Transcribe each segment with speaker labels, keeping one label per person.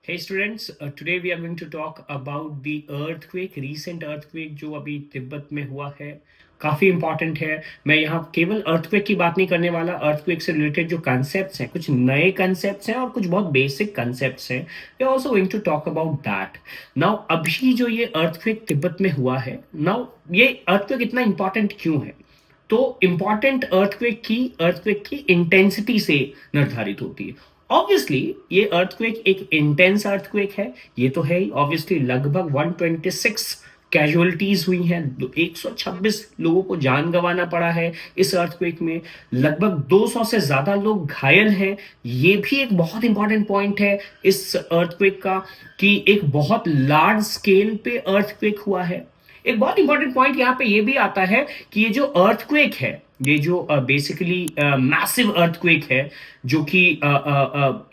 Speaker 1: Hey students, today we are going to talk about the earthquake, recent earthquake जो अभी तिब्बत में हुआ है। काफी इंपॉर्टेंट है। मैं यहाँ केवल अर्थक्वेक की बात नहीं करने वाला। अर्थक्वेक से रिलेटेड जो कॉन्सेप्ट्स हैं, कुछ नए कॉन्सेप्ट्स हैं और कुछ बहुत बेसिक कॉन्सेप्ट्स हैं, we are also going to talk about that. Now अभी जो ये अर्थक्वेक तिब्बत में हुआ है, नाउ ये अर्थक्वेक इतना इंपॉर्टेंट क्यों है? तो इंपॉर्टेंट अर्थक्वेक की इंटेंसिटी से निर्धारित होती है। ऑब्वियसली ये अर्थक्वेक एक इंटेंस अर्थक्वेक है, ये तो है ही। ऑब्वियसली लगभग 126 कैजुअलिटीज हुई हैं, 126 लोगों को जान गंवाना पड़ा है इस अर्थक्वेक में। लगभग 200 से ज्यादा लोग घायल हैं। ये भी एक बहुत इंपॉर्टेंट पॉइंट है इस अर्थक्वेक का, कि एक बहुत लार्ज स्केल पे अर्थक्वेक हुआ है। एक बहुत इंपॉर्टेंट पॉइंट यहाँ पे ये भी आता है कि ये जो अर्थक्वेक है, ये जो बेसिकली मैसिव अर्थक्वेक है, जो कि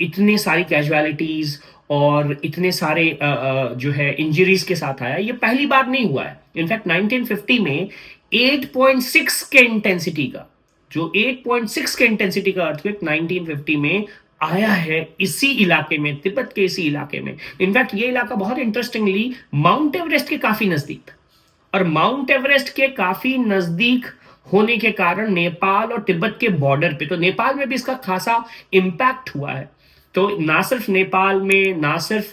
Speaker 1: इतने सारी कैजुअलिटीज और इतने सारे जो है इंजरीज के साथ आया, ये पहली बार नहीं हुआ है। इनफैक्ट 1950 में 8.6 के इंटेंसिटी का, जो 8.6 के इंटेंसिटी का अर्थक्वेक 1950 में आया है इसी इलाके में, तिब्बत के इसी इलाके में। इनफैक्ट ये इलाका बहुत इंटरेस्टिंगली माउंट एवरेस्ट के काफी नजदीक था, और माउंट एवरेस्ट के काफी नजदीक होने के कारण नेपाल और तिब्बत के बॉर्डर पे, तो नेपाल में भी इसका खासा इंपैक्ट हुआ है। तो ना सिर्फ नेपाल में, ना सिर्फ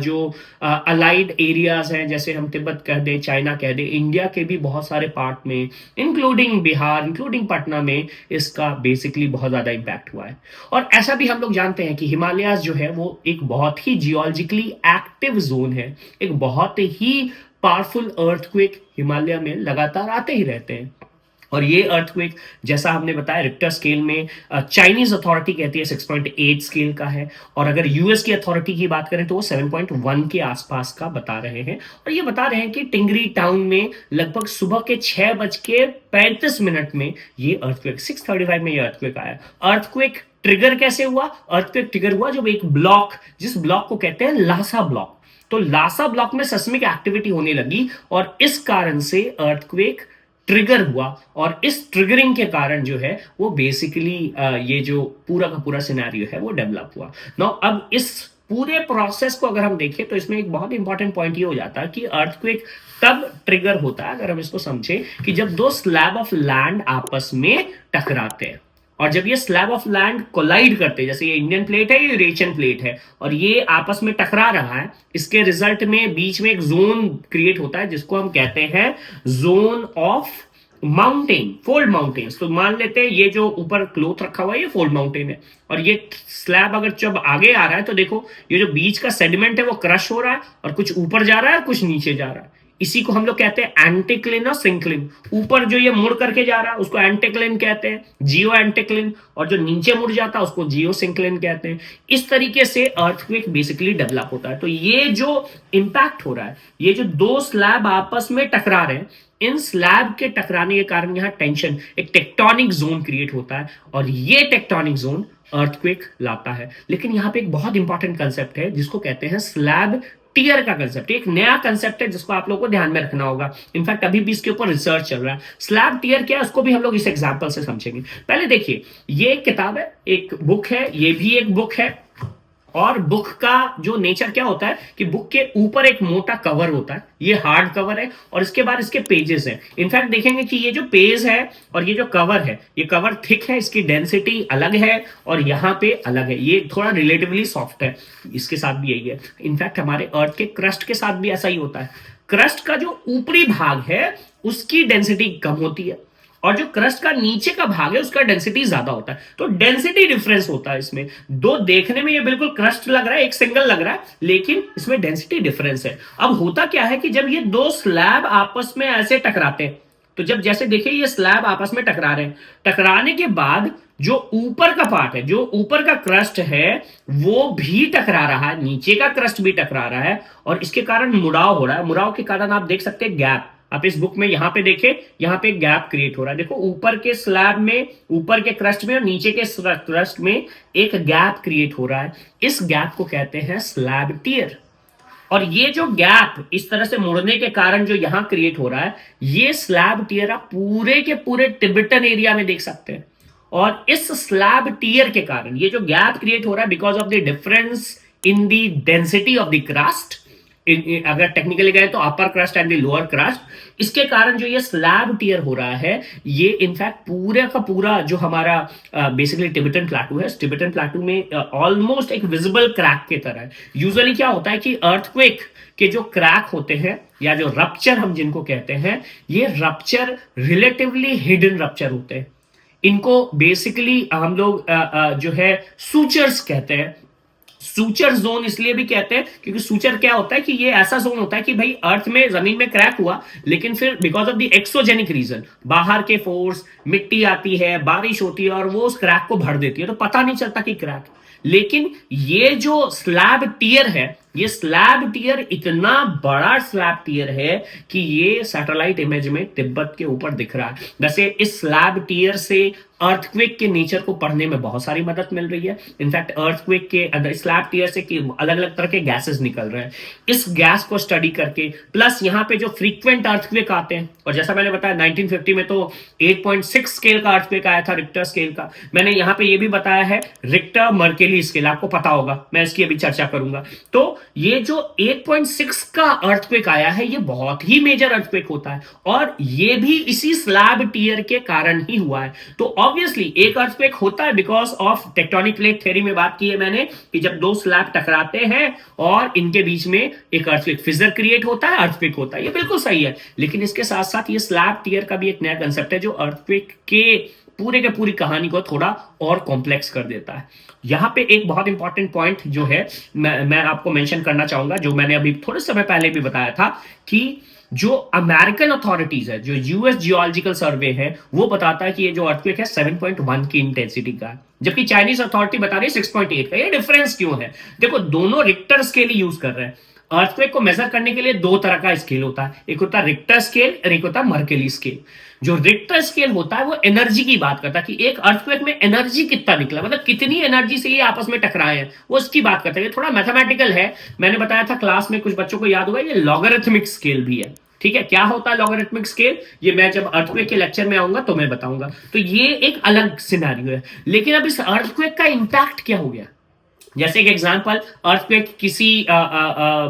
Speaker 1: जो अलाइड एरियाज हैं, जैसे हम तिब्बत कह दें, चाइना कह दें, इंडिया के भी बहुत सारे पार्ट में, इंक्लूडिंग बिहार, इंक्लूडिंग पटना में, इसका बेसिकली बहुत ज्यादा इंपैक्ट हुआ है। और ऐसा भी हम लोग जानते हैं कि हिमालयाज जो है वो एक बहुत ही जियोलॉजिकली एक्टिव जोन है। एक बहुत ही पावरफुल अर्थक्वेक हिमालय में लगातार आते ही रहते हैं। और ये अर्थक्वेक, जैसा हमने बताया, रिक्टर स्केल में चाइनीज अथॉरिटी कहती है 6.8 स्केल का है, और अगर यूएस की अथॉरिटी की बात करें तो वो 7.1 के आसपास का बता रहे हैं। और ये बता रहे हैं कि टिंगरी टाउन में लगभग सुबह के 6:35 में ये अर्थक्वेक, 6:35 में ये अर्थक्वेक आया। अर्थक्वेक ट्रिगर कैसे हुआ? अर्थक्वेक ट्रिगर हुआ जब एक ब्लॉक, जिस ब्लॉक को कहते हैं लासा ब्लॉक, तो लासा ब्लॉक में सेस्मिक एक्टिविटी होने लगी, और इस कारण से अर्थक्वेक ट्रिगर हुआ। और इस ट्रिगरिंग के कारण जो है वो बेसिकली ये जो पूरा का पूरा सिनेरियो है वो डेवलप हुआ। नाउ अब इस पूरे प्रोसेस को अगर हम देखें तो इसमें एक बहुत इंपॉर्टेंट पॉइंट ये हो जाता है कि अर्थक्वेक तब ट्रिगर होता है, अगर हम इसको समझें, कि जब दो स्लैब ऑफ लैंड आपस में टकराते हैं। और जब ये स्लैब ऑफ लैंड कोलाइड करते हैं, जैसे ये इंडियन प्लेट है, ये यूरेशियन प्लेट है, और ये आपस में टकरा रहा है, इसके रिजल्ट में बीच में एक जोन क्रिएट होता है जिसको हम कहते हैं zone of mountain, fold mountains. तो मान लेते हैं ये जो ऊपर क्लोथ रखा हुआ है ये फोल्ड माउंटेन है, और ये स्लैब अगर जब आगे आ रहा है तो देखो ये जो बीच का सेडिमेंट है वो क्रश हो रहा है, और कुछ ऊपर जा रहा है और कुछ नीचे जा रहा है। इसी को हम लोग कहते हैं एंटिक्लिन और सिंक्लिन। ऊपर जो ये मुड़ करके जा रहा है उसको एंटिक्लिन कहते हैं, जियो एंटिक्लिन, और जो नीचे मुड़ जाता है उसको जियो सिंक्लिन कहते हैं। इस तरीके से अर्थक्वेक बेसिकली डेवलप होता है। तो ये जो इंपैक्ट हो रहा है, ये जो दो स्लैब आपस में टकरा रहे हैं, इन स्लैब के टकराने के कारण यहां टेंशन, एक टेक्टोनिक जोन क्रिएट होता है, और ये टेक्टोनिक जोन अर्थक्वेक लाता है। लेकिन यहां पे एक बहुत इंपॉर्टेंट कंसेप्ट है जिसको कहते हैं स्लैब टियर का कंसेप्ट। एक नया कंसेप्ट है जिसको आप लोगों को ध्यान में रखना होगा। इनफैक्ट अभी भी इसके ऊपर रिसर्च चल रहा है। स्लैब टियर क्या है उसको भी हम लोग इस एग्जांपल से समझेंगे। पहले देखिए, ये एक किताब है, एक बुक है, ये भी एक बुक है। और बुक का जो नेचर क्या होता है कि बुक के ऊपर एक मोटा कवर होता है, ये हार्ड कवर है, और इसके बाद इसके पेजेस हैं। इनफैक्ट देखेंगे कि ये जो पेज है और ये जो कवर है, ये कवर थिक है, इसकी डेंसिटी अलग है, और यहां पे अलग है, ये थोड़ा रिलेटिवली सॉफ्ट है। इसके साथ भी यही है। इनफैक्ट हमारे अर्थ के क्रस्ट के साथ भी ऐसा ही होता है। क्रस्ट का जो ऊपरी भाग है उसकी डेंसिटी कम होती है, और जो क्रस्ट का नीचे का भाग है उसका डेंसिटी ज्यादा होता है। तो डेंसिटी डिफरेंस होता है इसमें। दो देखने में ये बिल्कुल क्रस्ट लग रहा है, एक सिंगल लग रहा है, लेकिन इसमें डेंसिटी डिफरेंस है। अब होता क्या है कि जब ये दो स्लैब आपस में ऐसे टकराते हैं, तो जब जैसे देखिए ये स्लैब आपस में टकरा रहे हैं, टकराने के बाद जो ऊपर का पार्ट है, जो ऊपर का क्रस्ट है, वो भी टकरा रहा है, नीचे का क्रस्ट भी टकरा रहा है, और इसके कारण मुड़ाव हो रहा है। मुड़ाव के कारण आप देख सकते हैं गैप। आप इस बुक में यहां पे देखें, यहां पे गैप क्रिएट हो रहा है। देखो ऊपर के स्लैब में, ऊपर के क्रस्ट में और नीचे के क्रस्ट में एक गैप क्रिएट हो रहा है। इस गैप को कहते हैं स्लैब टियर। और ये जो गैप इस तरह से मुड़ने के कारण जो यहां क्रिएट हो रहा है, ये स्लैब टियर आप पूरे के पूरे तिब्बतन एरिया में देख सकते हैं। और इस स्लैब टियर के कारण ये जो गैप क्रिएट हो रहा है, because of the difference in the density of the crust, अगर टेक्निकली गए तो upper crust and the lower crust. इसके कारण जो ये स्लैब टियर हो रहा है, ये इनफैक्ट पूरा का पूरा जो हमारा बेसिकली टिबेटन प्लेटू है, टिबेटन प्लेटू में ऑलमोस्ट एक विजिबल क्रैक की तरह है। यूजुअली क्या होता है कि अर्थक्वेक के जो क्रैक होते हैं या जो रप्चर हम जिनको कहते हैं, ये रप्चर रिलेटिवली हिडन रप्चर होते हैं। इनको बेसिकली हम लोग जो है सूचर्स कहते हैं। सूचर जोन इसलिए भी कहते हैं क्योंकि सूचर क्या होता है कि ये ऐसा जोन होता है कि भाई अर्थ में, जमीन में क्रैक हुआ, लेकिन फिर because of the exogenic reason, बाहर के फोर्स, मिट्टी आती है, बारिश होती है और वो उस क्रैक को भर देती है, तो पता नहीं चलता कि क्रैक। लेकिन ये जो स्लैब टियर है, ये स्लैब टियर इतना बड़ा स्लैब टियर है कि ये सैटेलाइट इमेज में तिब्बत के ऊपर दिख रहा है। वैसे इस स्लैब टियर से अर्थक्वेक के नेचर को पढ़ने में बहुत सारी मदद मिल रही है। इनफैक्ट अर्थक्वेक के अंदर स्लैब टियर से अलग अलग तरह के गैसेस निकल रहे हैं। इस गैस को स्टडी करके, प्लस यहाँ पे जो फ्रीक्वेंट अर्थक्वेक आते हैं, और जैसा मैंने बताया 1950 में तो 8.6 स्केल का अर्थक्वेक आया था, रिक्टर स्केल का। मैंने यहाँ पे ये भी बताया है रिक्टर मर्केली स्केल, आपको पता होगा, मैं इसकी अभी चर्चा करूंगा। तो ये जो 8.6 का अर्थक्वेक आया है, ये बहुत ही मेजर अर्थक्वेक होता है, और ये भी इसी स्लैब टियर के कारण ही हुआ है। तो ऑब्वियसली एक अर्थक्वेक होता है because of tectonic plate theory में बात की है मैंने कि जब दो स्लैब टकराते हैं और इनके बीच में एक अर्थक्वेक फिजर क्रिएट होता है, अर्थक्वेक होता है, ये बिल्कुल सही है। लेकिन इसके साथ साथ ये स्लैब टियर का भी एक नया कंसेप्ट है जो अर्थक्वेक के पूरे के पूरी कहानी को थोड़ा और कॉम्प्लेक्स कर देता है। यहां पे एक बहुत इंपॉर्टेंट पॉइंट जो है मैं आपको मेंशन करना चाहूंगा, जो मैंने अभी थोड़े समय पहले भी बताया था कि जो अमेरिकन अथॉरिटीज है, जो यूएस जियोलॉजिकल सर्वे है, वो बताता है कि ये जो अर्थक्वेक है 7.1 की इंटेंसिटी का है, जबकि चाइनीज अथॉरिटी बता रही है 6.8 का। ये डिफरेंस क्यों है? देखो, दोनों रिक्टर स्केल ही यूज कर रहे हैं। अर्थक्वेक को मेजर करने के लिए दो तरह का स्केल होता है, एक होता है रिक्टर स्केल और एक होता है मर्केली स्केल। जो रिक्टर स्केल होता है वो एनर्जी की बात करता है कि एक अर्थक्वेक में एनर्जी कितना निकला, मतलब कितनी एनर्जी से ये आपस में टकराए हैं, वो इसकी बात करता है। ये थोड़ा मैथमेटिकल है, मैंने बताया था क्लास में, कुछ बच्चों को याद होगा, ये लॉगरिथमिक स्केल भी है। ठीक है, क्या होता है लॉगरिथमिक स्केल, ये मैं जब अर्थक्वेक के लेक्चर में आऊंगा तो मैं बताऊंगा। तो ये एक अलग सिनेरियो है। लेकिन अब इस अर्थक्वेक का इंपैक्ट क्या हो गया? जैसे एक एग्जांपल, अर्थक्वेक किसी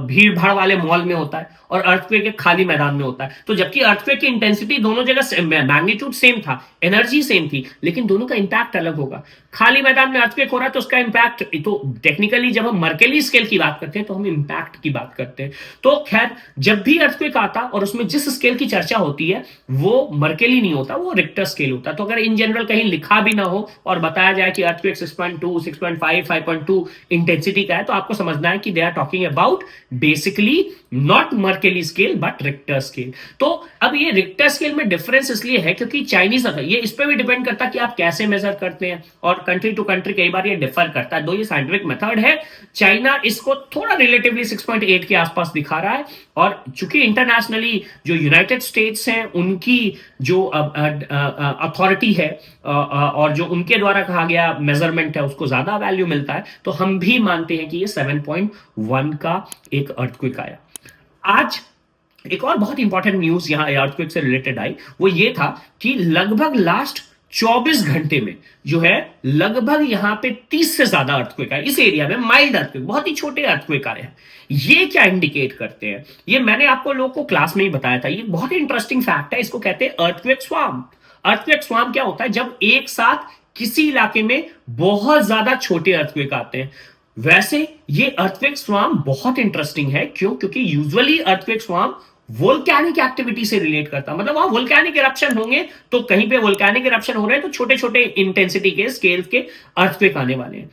Speaker 1: भीड़ भाड़ वाले मॉल में होता है और अर्थक्वेक एक खाली मैदान में होता है। तो जबकि अर्थक्वेक की इंटेंसिटी दोनों जगह मैग्नीट्यूड सेम था, एनर्जी सेम थी, लेकिन दोनों का इंपैक्ट अलग होगा। खाली मैदान में अर्थक्वेक हो रहा है तो उसका इंपैक्ट, तो टेक्निकली जब हम मर्केली स्केल की बात करते हैं तो हम इंपैक्ट की बात करते हैं। तो खैर, जब भी अर्थक्वेक आता और उसमें जिस स्केल की चर्चा होती है वो मर्केली नहीं होता, वो रिक्टर स्केल होता है। तो अगर इन जनरल कहीं लिखा भी ना हो और बताया जाए कि अर्थक्वेक 6.2, 6.5, 5.2 इंटेंसिटी का है, तो आपको समझना है कि they are talking about basically not Mercalli scale but Richter scale. तो अब ये रिक्टर स्केल में डिफरेंस इसलिए है क्योंकि चाइनीज, ये इस पे भी डिपेंड करता है कि आप कैसे मेजर करते हैं, और कंट्री टू कंट्री कई बार ये डिफर करता है। दो ये साइंटिफिक मेथड है, चाइना इसको थोड़ा रिलेटिवली 6.8 के आसपास दिखा रहा है, और चूंकि इंटरनेशनली जो यूनाइटेड स्टेट्स हैं उनकी जो अथॉरिटी है और जो उनके द्वारा कहा गया मेजरमेंट है उसको ज्यादा वैल्यू मिलता है, तो हम भी मानते हैं कि ये 7.1 का एक अर्थक्वेक आया। आज एक और बहुत इंपॉर्टेंट न्यूज यहां अर्थक्वेक से रिलेटेड आई, वो ये था कि लगभग लास्ट 24 घंटे में जो है लगभग यहां पे 30 से ज्यादा अर्थक्वेक आए इस एरिया में, माइल्ड अर्थक्वेक, बहुत ही छोटे अर्थक्वेक आए हैं। ये क्या इंडिकेट करते हैं? ये मैंने आपको लोगों को क्लास में ही बताया था, ये बहुत ही इंटरेस्टिंग फैक्ट है, इसको कहते हैं अर्थक्वेक स्वार्म। अर्थक्वेक स्वार्म क्या होता है? जब एक साथ किसी इलाके में बहुत ज्यादा छोटे अर्थक्वेक आते हैं। वैसे ये अर्थक्वेक स्वार्म बहुत इंटरेस्टिंग है, क्यों? क्योंकि usually earthquake swarm volcanic activity से रिलेट करता है, मतलब वहां वोल्केनिक इरप्शन होंगे, तो कहीं पे वोल्केनिक इरप्शन हो रहे हैं तो छोटे छोटे इंटेंसिटी के स्केल के अर्थक्वेक आने वाले हैं।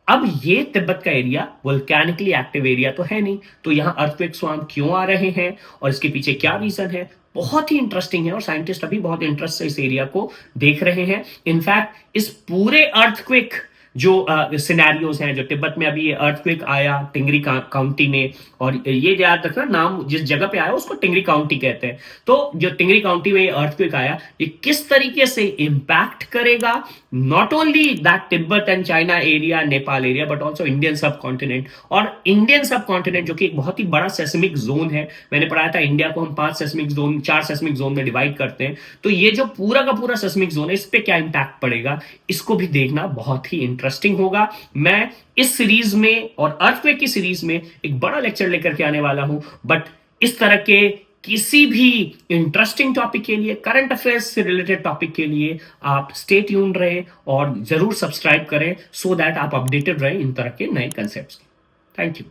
Speaker 1: अब ये तिब्बत का एरिया वोल्केनिकली एक्टिव एरिया तो है नहीं, तो यहां अर्थक्वेक स्वार्म क्यों आ रहे हैं और इसके पीछे क्या रीजन है, बहुत ही इंटरेस्टिंग है, और साइंटिस्ट अभी बहुत इंटरेस्ट से इस एरिया को देख रहे हैं। इनफैक्ट इस पूरे अर्थक्वेक जो सिनेरियोज हैं, जो तिब्बत में अभी ये अर्थक्वेक आया टिंगरी काउंटी में, और ये याद रखना नाम जिस जगह पे आया उसको टिंगरी काउंटी कहते हैं। तो जो टिंगरी काउंटी में ये अर्थक्वेक आया, ये किस तरीके से इंपैक्ट करेगा not only that Tibet and China area, Nepal area, but also Indian सब कॉन्टिनेंट। और इंडियन सब कॉन्टिनेंट जो कि एक बहुत ही बड़ा सेस्मिक जोन है, मैंने पढ़ाया था इंडिया को हम 4 सेस्मिक जोन में डिवाइड करते हैं, तो ये जो पूरा का पूरा सेस्मिक जोन है, इस पे क्या इंपैक्ट पड़ेगा, इसको भी देखना बहुत ही इंटरेस्टिंग इंटरेस्टिंग होगा। मैं इस सीरीज में और अर्थक्वेक की सीरीज में एक बड़ा लेक्चर लेकर के आने वाला हूं, बट इस तरह के किसी भी इंटरेस्टिंग टॉपिक के लिए, करंट अफेयर्स से रिलेटेड टॉपिक के लिए आप स्टे ट्यून्ड रहे और जरूर सब्सक्राइब करें, सो दैट आप अपडेटेड रहे इन तरह के नए कंसेप्ट्स। Thank you.